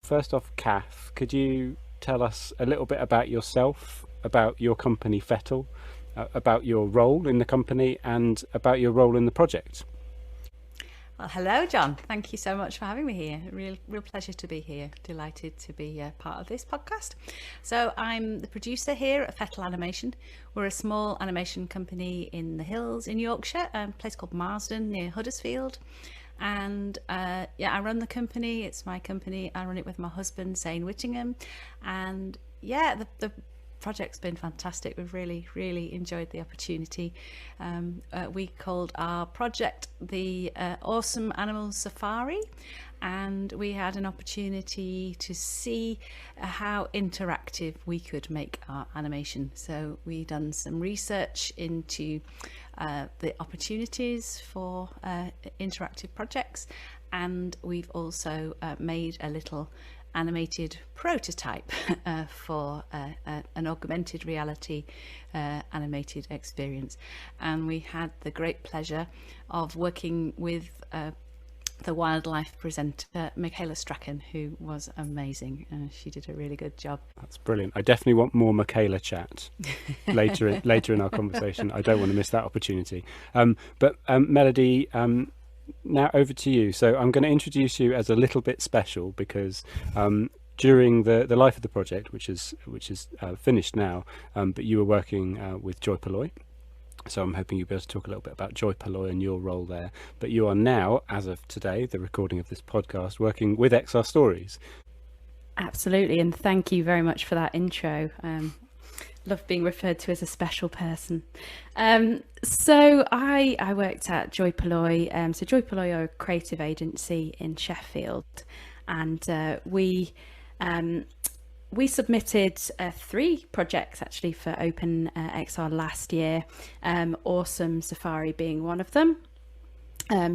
First off, Kath, could you tell us a little bit about yourself, about your company Fettle, about your role in the company, and about your role in the project? Well, hello, John. Thank you so much for having me here. Real pleasure to be here. Delighted to be part of this podcast. So I'm the producer here at Fettle Animation. We're a small animation company in the hills in Yorkshire, a place called Marsden near Huddersfield. And I run the company. It's my company. I run it with my husband, Zane Whittingham. And the project's been fantastic. We've really enjoyed the opportunity. We called our project the Awesome Animal Safari, and we had an opportunity to see how interactive we could make our animation. So we done some research into the opportunities for interactive projects, and we've also made a little animated prototype for an augmented reality animated experience. And we had the great pleasure of working with the wildlife presenter Michaela Strachan, who was amazing. She did a really good job. That's brilliant. I definitely want more Michaela chat later in our conversation. I don't want to miss that opportunity. But Melodie, now over to you. So I'm going to introduce you as a little bit special because during the life of the project, which is finished now, but you were working with Joi Polloi. So I'm hoping you'll be able to talk a little bit about Joi Polloi and your role there. But you are now, as of today, the recording of this podcast, working with XR Stories. Absolutely, and thank you very much for that intro. Love being referred to as a special person. So I worked at Joi Polloi. So Joi Polloi are a creative agency in Sheffield, and we submitted 3 projects actually for Open XR last year, Awesome Safari being one of them.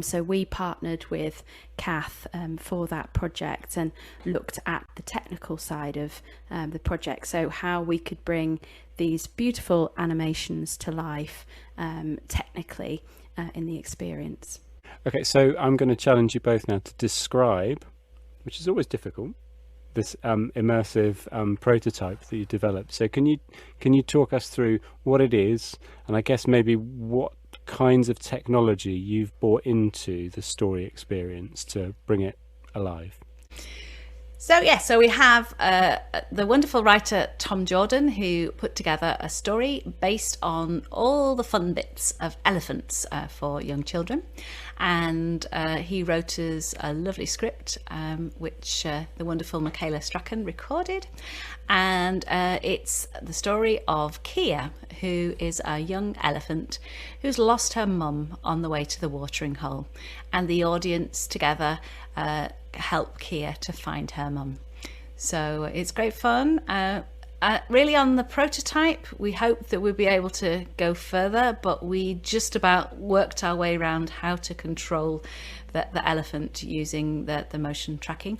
So we partnered with Kath for that project and looked at the technical side of the project. So how we could bring these beautiful animations to life technically in the experience. Okay, so I'm going to challenge you both now to describe, which is always difficult, this immersive prototype that you developed. So can you talk us through what it is, and I guess maybe what kinds of technology you've brought into the story experience to bring it alive? So we have the wonderful writer Tom Jordan, who put together a story based on all the fun bits of elephants for young children. And he wrote us a lovely script, which the wonderful Michaela Strachan recorded. And it's the story of Kia, who is a young elephant who's lost her mum on the way to the watering hole. And the audience together help Kia to find her mum. So it's great fun. Really on the prototype, we hope that we'll be able to go further, but we just about worked our way around how to control the elephant using the motion tracking.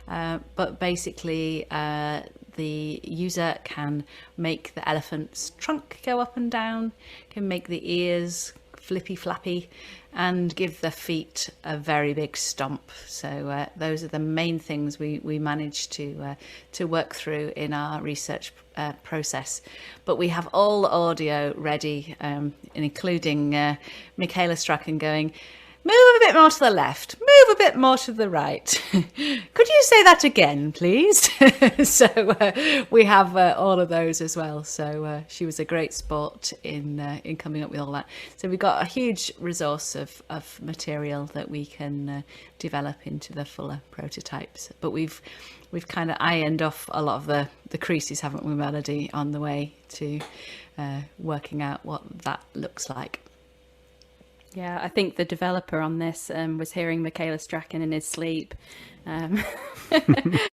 But basically, the user can make the elephant's trunk go up and down, can make the ears flippy flappy, and give the feet a very big stomp. So those are the main things we managed to work through in our research process. But we have all the audio ready, including Michaela Strachan going, "Move a bit more to the left, move a bit more to the right. Could you say that again, please?" So we have all of those as well. So she was a great sport in coming up with all that. So we've got a huge resource of material that we can develop into the fuller prototypes. But we've kind of ironed off a lot of the creases, haven't we, Melodie, on the way to working out what that looks like. Yeah, I think the developer on this was hearing Michaela Strachan in his sleep.